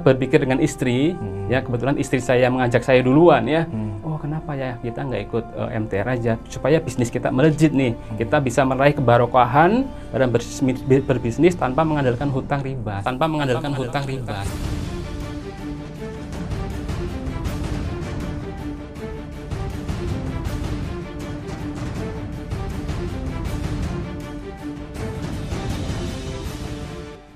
berpikir dengan istri, ya kebetulan istri saya mengajak saya duluan ya. Oh kenapa ya kita nggak ikut MTR aja supaya bisnis kita melejit nih. Kita bisa meraih kebarokahan dalam berbisnis tanpa mengandalkan hutang riba.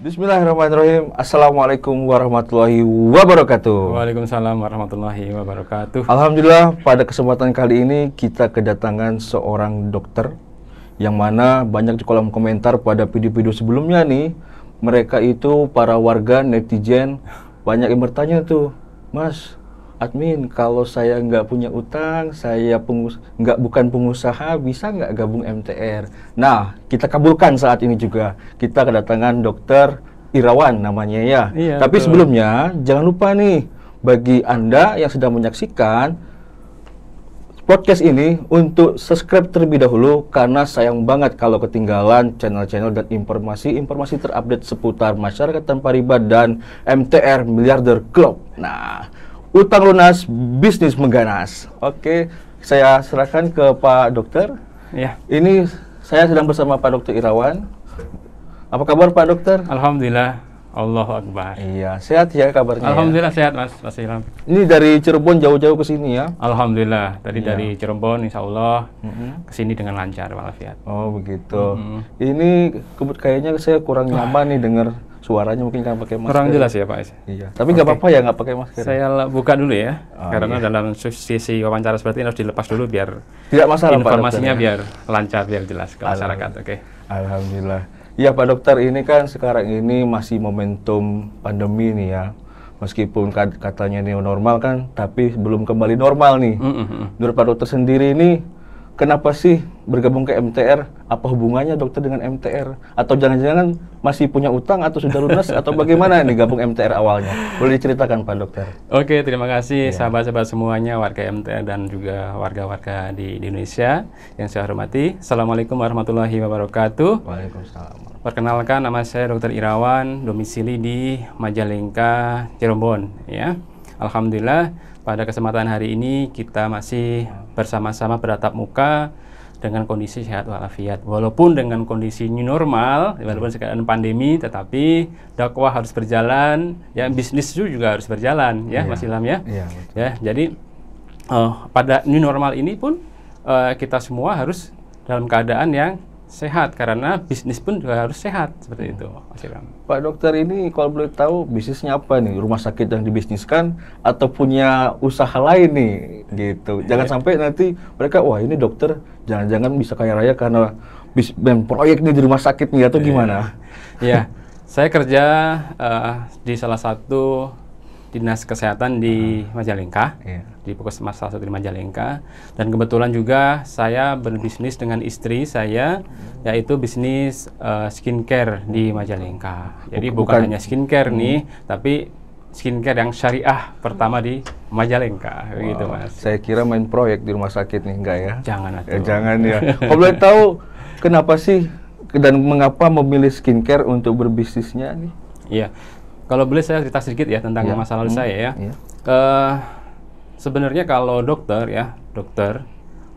Bismillahirrahmanirrahim. Assalamualaikum warahmatullahi wabarakatuh. Waalaikumsalam warahmatullahi wabarakatuh. Alhamdulillah, pada kesempatan kali ini kita kedatangan seorang dokter yang mana banyak di kolom komentar pada video-video sebelumnya nih, mereka itu para warga netizen banyak yang bertanya tuh, Mas admin, kalau saya nggak punya utang, saya bukan pengusaha, bisa nggak gabung MTR? Nah, kita kabulkan saat ini juga. Kita kedatangan Dokter Irawan namanya ya. Iya, tapi betul. sebelumnya, jangan lupa nih, bagi Anda yang sedang menyaksikan podcast ini, untuk subscribe terlebih dahulu, karena sayang banget kalau ketinggalan channel-channel dan informasi terupdate seputar masyarakat tanpa riba dan MTR Miliarder Club. Nah, utang lunas, bisnis mengganas. Oke, saya serahkan ke Pak Dokter. Ya. Ini saya sedang bersama Pak Dokter Irawan. Apa kabar Pak Dokter? Alhamdulillah, Allahu Akbar. Iya, sehat ya kabarnya. Alhamdulillah sehat Mas Ilham. Ini dari Cirebon jauh-jauh ke sini ya? Alhamdulillah, tadi Iya. dari Cirebon insya Allah kesini dengan lancar walafiat. Oh begitu. Ini kayaknya saya kurang nyaman nih dengar suaranya, mungkin kan pakai masker. Kurang jelas ya Pak Is? Iya. Tapi nggak apa-apa ya nggak pakai masker. Saya buka dulu ya, Oh, karena iya. dalam sisi wawancara seperti ini harus dilepas dulu biar Tidak masalah Pak informasinya Dokter, ya? biar lancar, biar jelas ke masyarakat. Oke. Alhamdulillah. Ya Pak Dokter, ini kan sekarang ini masih momentum pandemi nih ya. Meskipun katanya new normal kan, tapi belum kembali normal nih. Menurut Pak Dokter sendiri ini, kenapa sih bergabung ke MTR? Apa hubungannya dokter dengan MTR? Atau jangan-jangan masih punya utang atau sudah lunas atau bagaimana nih gabung MTR awalnya? Boleh diceritakan Pak Dokter? Oke, terima kasih Iya. sahabat-sahabat semuanya, warga MTR dan juga warga-warga di Indonesia yang saya hormati. Assalamualaikum warahmatullahi wabarakatuh. Waalaikumsalam. Perkenalkan, nama saya Dr. Irawan, domisili di Majalengka, Cirebon. Ya, alhamdulillah pada kesempatan hari ini kita masih bersama-sama beratap muka dengan kondisi sehat walafiat. Walaupun dengan kondisi new normal, walaupun sekarang pandemi, tetapi dakwah harus berjalan, ya bisnis juga harus berjalan, ya Mas Ilham ya. Iya, betul. Ya, jadi pada new normal ini pun kita semua harus dalam keadaan yang sehat, karena bisnis pun juga harus sehat seperti itu, Mas Ilham. Pak Dokter, ini kalau boleh tahu bisnisnya apa nih? Rumah sakit yang dibisniskan atau punya usaha lain nih gitu. Jangan sampai nanti mereka, wah ini dokter jangan-jangan bisa kaya raya karena proyek nih di rumah sakit nih, atau gimana? Ya, saya kerja di salah satu dinas kesehatan di Majalengka, di Puskesmas salah satu di Majalengka, dan kebetulan juga saya berbisnis dengan istri saya, yaitu bisnis skincare di Majalengka. Jadi bukan hanya skincare nih, tapi skincare yang syariah pertama di Majalengka, begitu Mas. Saya kira main proyek di rumah sakit nih, enggak ya? Jangan atuh. Jangan ya. Kalau boleh tahu kenapa sih dan mengapa memilih skincare untuk berbisnisnya nih? Iya. Kalau boleh saya cerita sedikit ya tentang masa lalu saya ya. Iya. Sebenarnya kalau dokter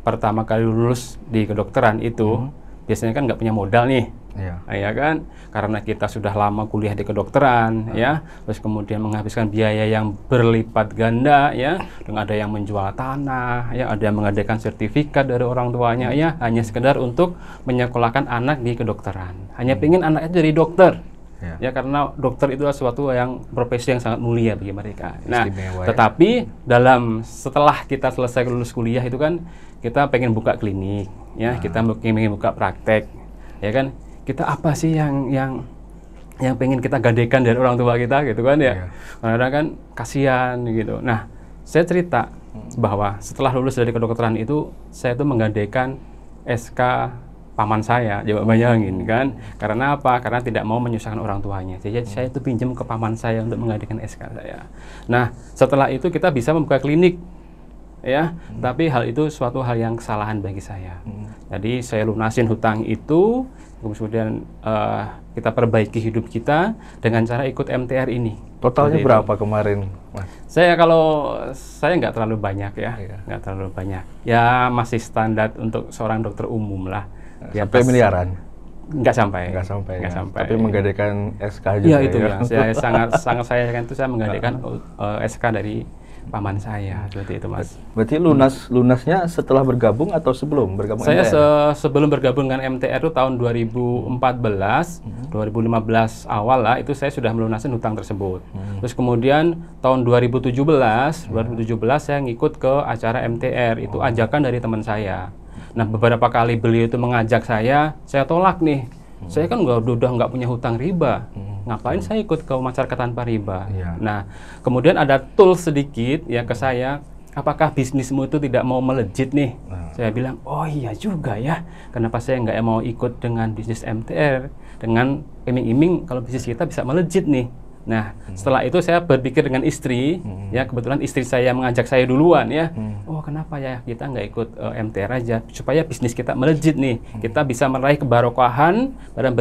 pertama kali lulus di kedokteran itu biasanya kan nggak punya modal nih. Iya. Ya kan, karena kita sudah lama kuliah di kedokteran ya, terus kemudian menghabiskan biaya yang berlipat ganda ya, dengan ada yang menjual tanah ya, ada yang mengadakan sertifikat dari orang tuanya ya, hanya sekedar untuk menyekolahkan anak di kedokteran, hanya pengen anaknya jadi dokter. Ya, karena dokter itu adalah suatu yang profesi yang sangat mulia bagi mereka. Nah, Istimewa, ya. tetapi setelah kita selesai lulus kuliah itu kan kita pengen buka klinik, ya, kita pengen buka praktek, ya kan? Kita apa sih yang pengen kita gadekan dari orang tua kita gitu kan ya? Kadang-kadang kan kasihan gitu. Nah, saya cerita bahwa setelah lulus dari kedokteran itu saya tuh menggadekan SK paman saya, coba bayangin kan, karena apa? Karena tidak mau menyusahkan orang tuanya. Jadi saya itu pinjam ke paman saya untuk mengadakan SK saya. Nah, setelah itu kita bisa membuka klinik, ya. Tapi hal itu suatu hal yang kesalahan bagi saya. Jadi saya lunasin hutang itu, kemudian kita perbaiki hidup kita dengan cara ikut MTR ini. Totalnya berapa kemarin, Mas? Saya nggak terlalu banyak ya, nggak terlalu banyak. Ya masih standar untuk seorang dokter umum lah. Sampai miliaran? Nggak sampai. Tapi menggadaikan SK juga. Iya itu ya. Saya sangat sayangkan itu, saya menggadaikan SK dari paman saya, seperti itu, Mas. Berarti lunasnya setelah bergabung atau sebelum bergabung saya MTR? Sebelum bergabung dengan MTR itu tahun 2014, 2015 awal lah, itu saya sudah melunasi hutang tersebut. Terus kemudian tahun 2017 saya ngikut ke acara MTR, itu ajakan dari teman saya. Nah, beberapa kali beliau itu mengajak saya tolak nih. Saya kan udah nggak punya hutang riba. Ngapain saya ikut ke masyarakat tanpa riba? Nah, kemudian ada tools sedikit ya ke saya, apakah bisnismu itu tidak mau melejit nih? Saya bilang, oh iya juga ya. Kenapa saya nggak mau ikut dengan bisnis MTR? Dengan iming-iming kalau bisnis kita bisa melejit nih. Nah, setelah itu saya berpikir dengan istri, ya kebetulan istri saya mengajak saya duluan ya. Oh, kenapa ya kita nggak ikut MTR aja, supaya bisnis kita melejit nih. Kita bisa meraih kebarokahan dalam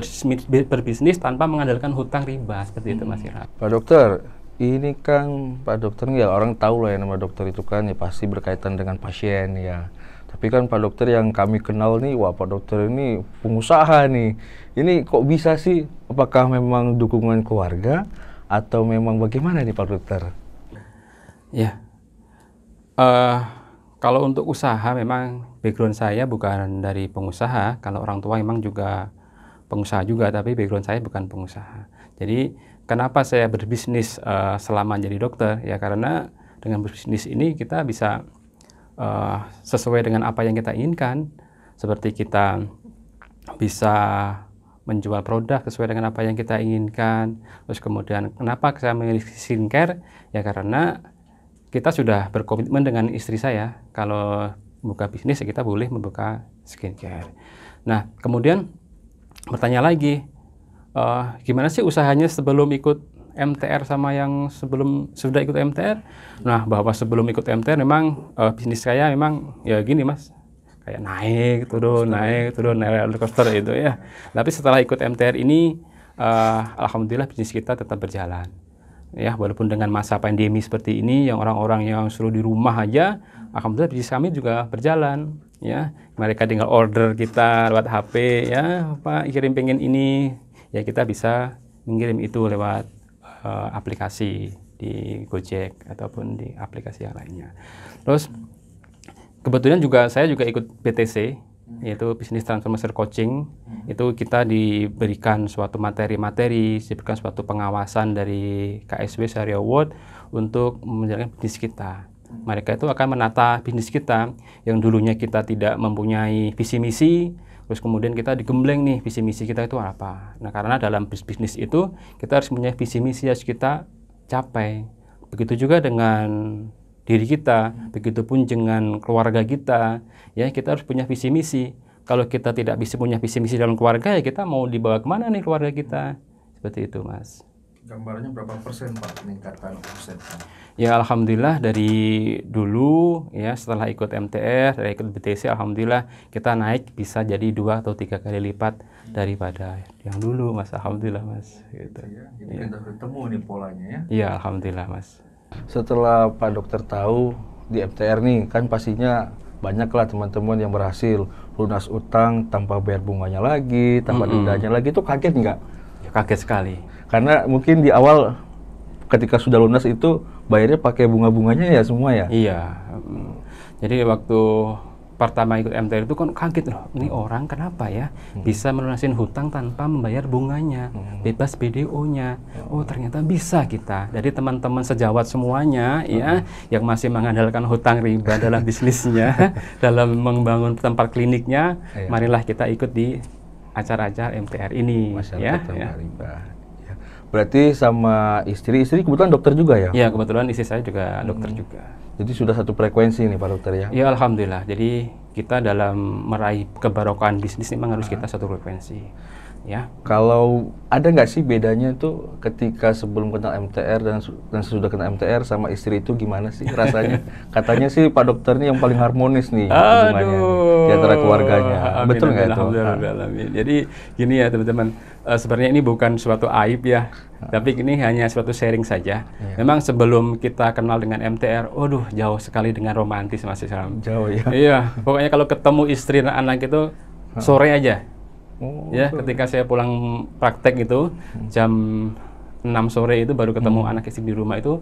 berbisnis tanpa mengandalkan hutang riba, seperti itu, Mas Irham. Pak Dokter, ini kan Pak Dokter ya orang tahu lah ya, nama dokter itu kan ya pasti berkaitan dengan pasien ya. Tapi kan Pak Dokter yang kami kenal nih, wah Pak Dokter ini pengusaha nih. Ini kok bisa sih? Apakah memang dukungan keluarga atau memang bagaimana nih Pak Dokter? Ya, kalau untuk usaha memang background saya bukan dari pengusaha. Kalau orang tua memang juga pengusaha juga, tapi background saya bukan pengusaha. Jadi kenapa saya berbisnis selama jadi dokter? Ya karena dengan berbisnis ini kita bisa sesuai dengan apa yang kita inginkan. Seperti kita bisa menjual produk sesuai dengan apa yang kita inginkan. Terus kemudian kenapa saya memilih skincare? Ya karena kita sudah berkomitmen dengan istri saya, kalau buka bisnis ya kita boleh membuka skincare. Nah kemudian bertanya lagi, gimana sih usahanya sebelum ikut MTR sama yang sebelum sudah ikut MTR? Nah, bahwa sebelum ikut MTR memang bisnis saya memang ya gini, Mas, kayak naik turun roller coaster itu ya. Tapi setelah ikut MTR ini, alhamdulillah bisnis kita tetap berjalan. Ya, walaupun dengan masa pandemi seperti ini, yang orang-orang yang suruh di rumah aja, alhamdulillah bisnis kami juga berjalan. Ya, mereka tinggal order kita lewat HP, ya, Pak kirim pengen ini, ya kita bisa mengirim itu lewat aplikasi di Gojek ataupun di aplikasi yang lainnya. Terus kebetulan juga saya juga ikut BTC, yaitu Business Transformation Coaching. Itu kita diberikan suatu materi-materi, diberikan suatu pengawasan dari KSW Syariah Award untuk menjalankan bisnis kita. Mereka itu akan menata bisnis kita yang dulunya kita tidak mempunyai visi misi, terus kemudian kita digembleng nih visi misi kita itu apa. Nah, karena dalam bisnis itu kita harus punya visi misi yang harus kita capai. Begitu juga dengan diri kita, begitupun dengan keluarga kita, ya kita harus punya visi misi. Kalau kita tidak bisa punya visi misi dalam keluarga, ya kita mau dibawa kemana nih keluarga kita? Seperti itu, Mas. Gambarannya berapa persen Pak peningkatan omset? Ya alhamdulillah dari dulu ya setelah ikut MTR, dari ikut BTC, alhamdulillah kita naik bisa jadi 2 atau 3 kali lipat daripada yang dulu, Mas. Alhamdulillah, Mas. Gitu. Ya, jadi kita ketemu nih polanya ya. Iya, alhamdulillah, Mas. Setelah Pak Dokter tahu di MTR nih, kan pastinya banyaklah teman-teman yang berhasil lunas utang tanpa bayar bunganya lagi, tanpa dendanya lagi. Itu kaget nggak? Ya, kaget sekali. Karena mungkin di awal ketika sudah lunas itu bayarnya pakai bunga-bunganya ya semua ya? Iya. Jadi waktu pertama ikut MTR itu kan kaget loh, ini orang kenapa ya bisa melunasin hutang tanpa membayar bunganya, bebas BDO-nya. Oh ternyata bisa kita. Jadi teman-teman sejawat semuanya ya yang masih mengandalkan hutang riba dalam bisnisnya, dalam membangun tempat kliniknya, marilah kita ikut di acara-acara MTR ini. Masyarakat tanpa riba. Berarti sama istri kebetulan dokter juga ya? Iya, kebetulan istri saya juga dokter juga. Jadi sudah satu frekuensi nih Pak Dokter ya? Ya alhamdulillah. Jadi kita dalam meraih kebarokahan bisnis memang harus kita satu frekuensi. ya. Kalau ada nggak sih bedanya tuh ketika sebelum kenal MTR dan sesudah kenal MTR sama istri itu gimana sih rasanya? Katanya sih Pak Dokter ini yang paling harmonis nih hubungannya nih, di antara keluarganya. Amin, Betul nggak itu? alhamdulillah. Jadi gini ya teman-teman, sebenarnya ini bukan suatu aib ya, tapi ini hanya suatu sharing saja. Memang sebelum kita kenal dengan MTR, waduh jauh sekali dengan romantis Mas Islam. Jauh ya? Iya, pokoknya kalau ketemu istri dan anak itu sore aja. Ya, ketika saya pulang praktek itu jam 6 sore itu baru ketemu anak istri di rumah itu,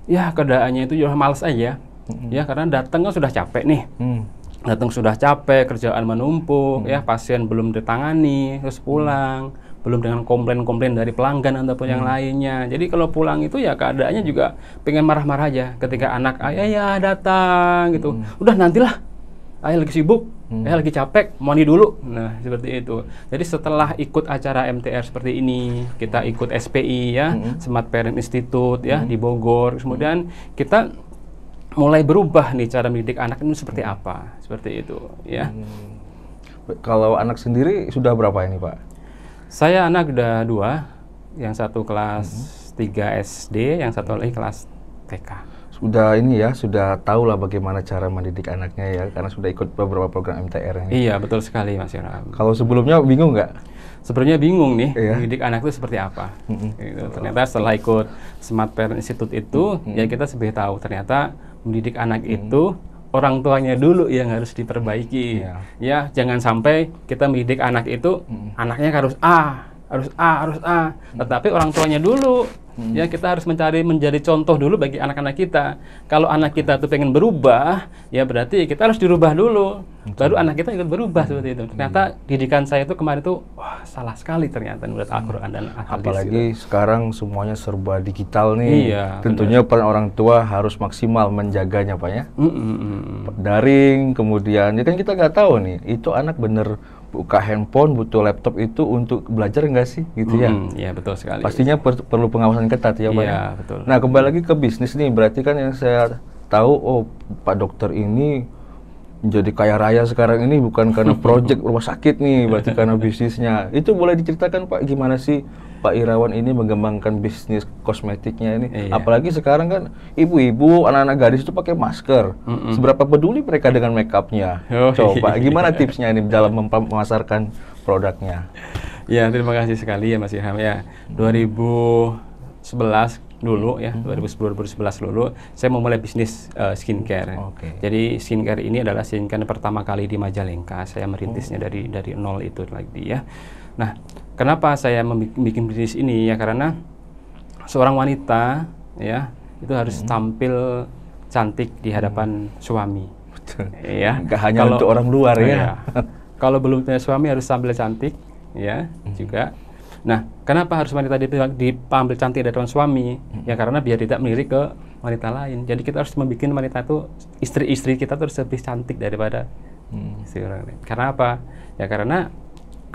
ya keadaannya itu ya males aja, ya karena datang kan sudah capek nih, datang sudah capek, kerjaan menumpuk, ya pasien belum ditangani, terus pulang, belum dengan komplain-komplain dari pelanggan ataupun yang lainnya. Jadi kalau pulang itu ya keadaannya juga pengen marah-marah aja, ketika anak ayah datang gitu, udah nantilah. Ayah lagi sibuk, ayah lagi capek, mandi dulu. Nah, seperti itu. Jadi setelah ikut acara MTR seperti ini, kita ikut SPI ya, Smart Parent Institute ya di Bogor. Kemudian kita mulai berubah nih cara mendidik anak itu seperti apa, seperti itu ya. Kalau anak sendiri sudah berapa ini Pak? Saya anak udah 2, yang satu kelas 3 SD, yang satu lagi kelas TK. Sudah ini ya, sudah tahu lah bagaimana cara mendidik anaknya ya, karena sudah ikut beberapa program MTR ini. Iya, betul sekali Mas Iram. Kalau sebelumnya bingung nggak? Sebenarnya bingung nih, mendidik anak itu seperti apa. Gitu. Ternyata setelah ikut Smart Parent Institute itu, ya kita lebih tahu ternyata mendidik anak itu orang tuanya dulu yang harus diperbaiki. Ya, jangan sampai kita mendidik anak itu, anaknya harus harus A, tetapi orang tuanya dulu. Ya, kita harus menjadi contoh dulu bagi anak-anak kita. Kalau anak kita tuh pengen berubah, ya berarti kita harus dirubah dulu. Baru anak kita ikut berubah seperti itu. Ternyata didikan saya itu kemarin tuh salah sekali ternyata menurut Al-Qur'an dan hadis. Apalagi sekarang semuanya serba digital nih. Iya, tentunya peran orang tua harus maksimal menjaganya Pak ya. Daring, kemudian ya kan kita nggak tahu nih, itu anak bener buka handphone, butuh laptop itu untuk belajar nggak sih, gitu ya? Iya, betul sekali. Pastinya perlu pengawasan ketat ya Pak. Iya, betul. Nah, kembali lagi ke bisnis nih, berarti kan yang saya tahu, Pak Dokter ini menjadi kaya raya sekarang ini bukan karena proyek rumah sakit nih, berarti karena bisnisnya. Itu boleh diceritakan Pak, gimana sih Pak Irawan ini mengembangkan bisnis kosmetiknya ini? Iya. Apalagi sekarang kan ibu-ibu, anak-anak gadis itu pakai masker. Seberapa peduli mereka dengan make up-nya? Coba, gimana tipsnya ini dalam memasarkan produknya? Ya, terima kasih sekali ya Mas Ilham ya. 2011 dulu ya, 2011 dulu saya memulai bisnis skincare. Jadi skincare ini adalah skincare pertama kali di Majalengka. Saya merintisnya dari nol itu lagi ya. Nah, kenapa saya membuat bisnis ini ya, karena seorang wanita ya itu harus tampil cantik di hadapan suami. Betul. Ya. Gak hanya untuk orang luar ya. Kalau belum punya suami harus tampil cantik ya juga. Nah, kenapa harus wanita diambil cantik dari suami? Ya karena biar tidak melirik ke wanita lain. Jadi kita harus membuat wanita itu, istri-istri kita terus lebih cantik daripada istri orang lain. Karena apa? Ya karena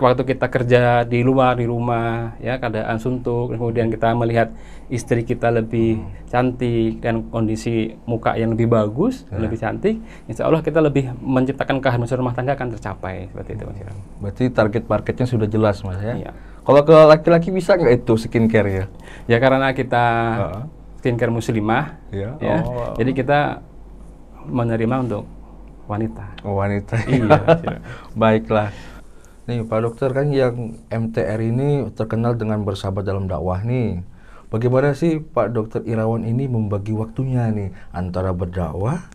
waktu kita kerja di luar, di rumah, ya keadaan suntuk, kemudian kita melihat istri kita lebih cantik dan kondisi muka yang lebih bagus, lebih cantik, insya Allah kita lebih menciptakan keharmonisan rumah tangga akan tercapai seperti itu Mas. Berarti target marketnya sudah jelas Mas ya? Iya. Kalau ke laki-laki bisa nggak itu skincare ya? Ya karena kita skincare muslimah, ya. Jadi kita menerima untuk wanita. Wanita. Iya. Baiklah. Nih Pak Dokter, kan yang MTR ini terkenal dengan bersahabat dalam dakwah nih. Bagaimana sih Pak Dokter Irawan ini membagi waktunya nih antara berdakwah,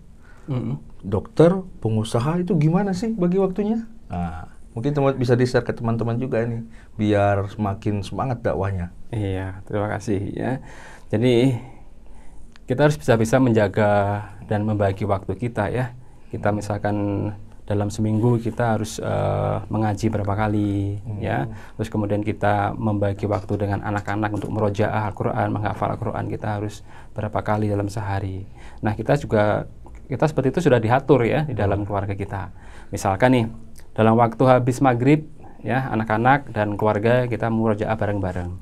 dokter, pengusaha, itu gimana sih bagi waktunya? Nah, mungkin bisa di-share ke teman-teman juga nih, biar semakin semangat dakwahnya. Iya, terima kasih ya. Jadi kita harus bisa menjaga dan membagi waktu kita ya. Kita misalkan dalam seminggu kita harus mengaji berapa kali ya. Terus kemudian kita membagi waktu dengan anak-anak untuk murojaah Al-Qur'an, menghafal Al-Qur'an, kita harus berapa kali dalam sehari. Nah, kita seperti itu sudah diatur ya di dalam keluarga kita. Misalkan nih, dalam waktu habis maghrib ya, anak-anak dan keluarga kita murojaah bareng-bareng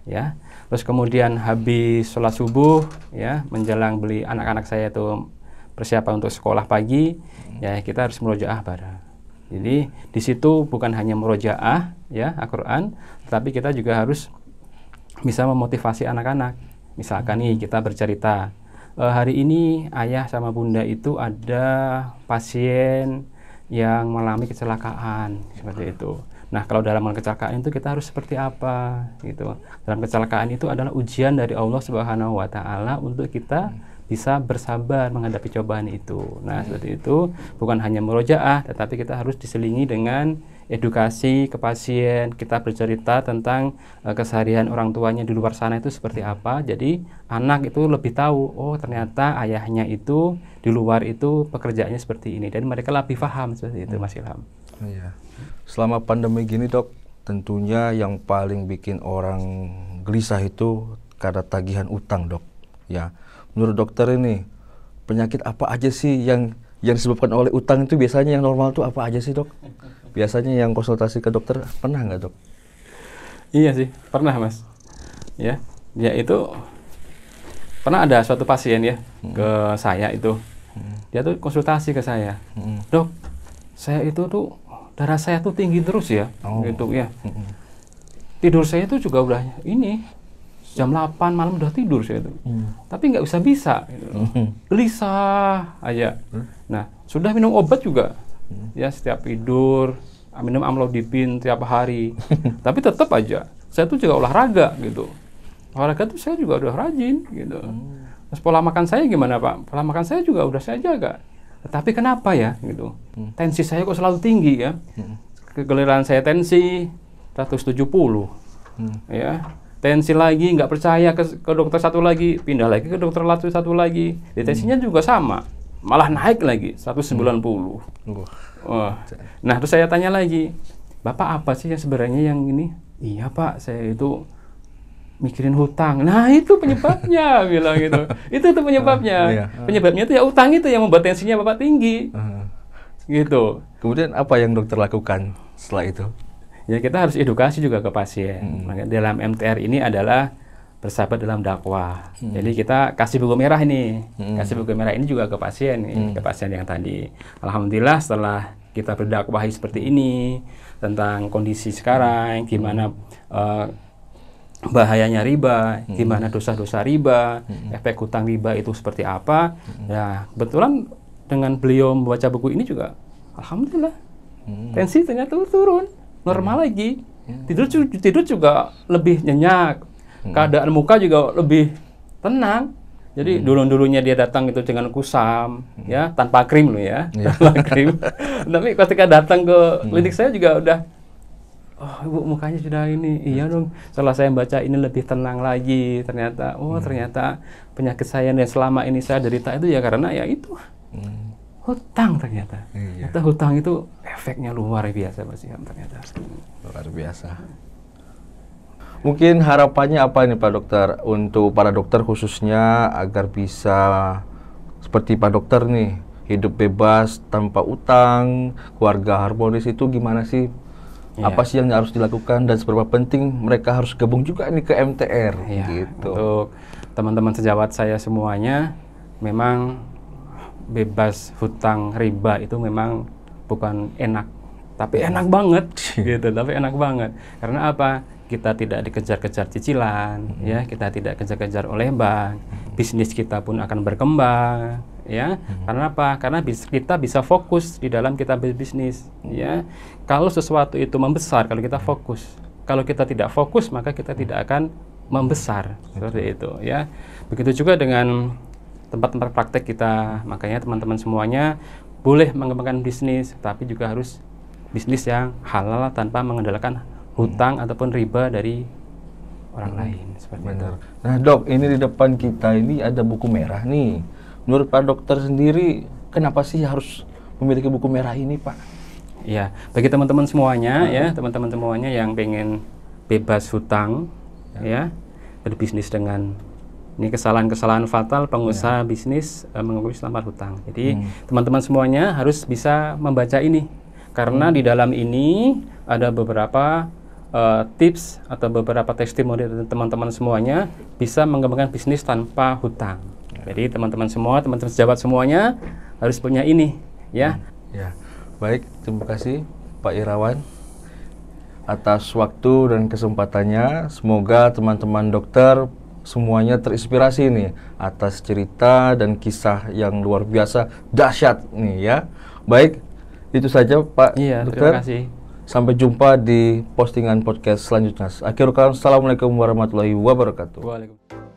ya. Terus kemudian habis sholat subuh ya, menjelang beli anak-anak saya itu persiapan untuk sekolah pagi, ya kita harus murojaah bareng. Jadi di situ bukan hanya murojaah ya Al-Quran, tetapi kita juga harus bisa memotivasi anak-anak. Misalkan nih kita bercerita, hari ini ayah sama bunda itu ada pasien yang mengalami kecelakaan seperti itu. Nah, kalau dalam kecelakaan itu kita harus seperti apa gitu. Dalam kecelakaan itu adalah ujian dari Allah Subhanahu wa taala untuk kita bisa bersabar menghadapi cobaan itu. Nah, seperti itu bukan hanya murojaah, tetapi kita harus diselingi dengan edukasi ke pasien. Kita bercerita tentang keseharian orang tuanya di luar sana itu seperti apa. Jadi anak itu lebih tahu, oh ternyata ayahnya itu di luar itu pekerjaannya seperti ini, dan mereka lebih paham seperti itu, Mas Ilham. Iya. Selama pandemi gini dok, tentunya yang paling bikin orang gelisah itu karena tagihan utang dok. Ya, menurut dokter ini penyakit apa aja sih yang disebabkan oleh utang itu biasanya yang normal tuh apa aja sih dok? Biasanya yang konsultasi ke dokter pernah nggak dok? Iya sih, pernah mas. Ya itu pernah ada suatu pasien ya ke saya itu, dia tuh konsultasi ke saya, dok, saya itu tuh darah saya tuh tinggi terus ya, gitu ya. Tidur saya itu juga udah ini jam 8 malam udah tidur saya itu, tapi nggak bisa gitu. Gelisah aja. Nah sudah minum obat juga, ya setiap tidur minum amlodipin tiap hari, tapi tetap aja saya tuh juga olahraga gitu. Olahraga tuh saya juga udah rajin gitu. Terus pola makan saya gimana Pak? Pola makan saya juga udah saya jaga. Tetapi kenapa ya gitu? Tensi saya kok selalu tinggi ya. Kegeliran saya tensi 170. Ya. Tensi lagi nggak percaya ke dokter satu lagi, pindah lagi ke dokter satu lagi. Tensinya juga sama. Malah naik lagi 190. Wah. Nah, terus saya tanya lagi, "Bapak apa sih yang sebenarnya yang ini?" "Iya, Pak, saya itu mikirin hutang." Nah itu penyebabnya, bilang gitu. Itu tuh penyebabnya. Penyebabnya itu ya utang itu yang membuat tensinya Bapak tinggi. Gitu. Kemudian apa yang dokter lakukan setelah itu? Ya kita harus edukasi juga ke pasien. Dalam MTR ini adalah bersahabat dalam dakwah. Jadi kita kasih buku merah ini. Kasih buku merah ini juga ke pasien nih, ke pasien yang tadi. Alhamdulillah setelah kita berdakwahi seperti ini tentang kondisi sekarang, gimana bahayanya riba, gimana dosa-dosa riba, efek hutang riba itu seperti apa. Nah, kebetulan dengan beliau membaca buku ini juga, alhamdulillah, tensi ternyata turun, normal lagi. Tidur juga lebih nyenyak, keadaan muka juga lebih tenang. Jadi dulunya dia datang itu dengan kusam, ya tanpa krim loh ya, tanpa krim. Tapi ketika datang ke klinik saya juga udah, oh ibu mukanya sudah ini, iya dong. Setelah saya baca ini lebih tenang lagi. Ternyata, oh ternyata penyakit saya yang selama ini saya derita itu ya karena ya itu hutang ternyata. Ternyata hutang itu efeknya luar biasa Mas Ilham ternyata. Luar biasa. Mungkin harapannya apa nih Pak Dokter untuk para dokter khususnya agar bisa seperti Pak Dokter nih hidup bebas tanpa utang, keluarga harmonis itu gimana sih? Apa sih yang harus dilakukan dan seberapa penting mereka harus gabung juga nih ke MTR gitu. Untuk teman-teman sejawat saya semuanya, memang bebas hutang riba itu memang bukan enak, tapi enak banget gitu, tapi enak banget. Karena apa? Kita tidak dikejar-kejar cicilan, ya, kita tidak kejar-kejar oleh bank. Bisnis kita pun akan berkembang. Ya, karena apa? Karena kita bisa fokus di dalam kita berbisnis, ya. Kalau sesuatu itu membesar, kalau kita fokus. Kalau kita tidak fokus, maka kita tidak akan membesar, seperti itu, ya. Begitu juga dengan tempat-tempat praktek kita. Makanya teman-teman semuanya boleh mengembangkan bisnis, tapi juga harus bisnis yang halal tanpa mengandalkan hutang ataupun riba dari orang lain, seperti itu. Nah, Dok, ini di depan kita ini ada buku merah nih. Menurut Pak Dokter sendiri, kenapa sih harus memiliki buku merah ini, Pak? Ya, bagi teman-teman semuanya, ya, teman-teman semuanya yang pengen bebas hutang, ya, berbisnis dengan ini kesalahan-kesalahan fatal pengusaha bisnis mengakui selama hutang. Jadi teman-teman semuanya harus bisa membaca ini, karena di dalam ini ada beberapa tips atau beberapa testimoni dari teman-teman semuanya bisa mengembangkan bisnis tanpa hutang. Jadi teman-teman semua, teman-teman sejawat semuanya harus punya ini, ya. Ya. Baik, terima kasih Pak Irawan atas waktu dan kesempatannya. Semoga teman-teman dokter semuanya terinspirasi nih atas cerita dan kisah yang luar biasa dahsyat nih ya. Baik, itu saja Pak Iya, Dokter. terima kasih. Sampai jumpa di postingan podcast selanjutnya. Akhirul kalam, assalamualaikum warahmatullahi wabarakatuh. Waalaikumsalam.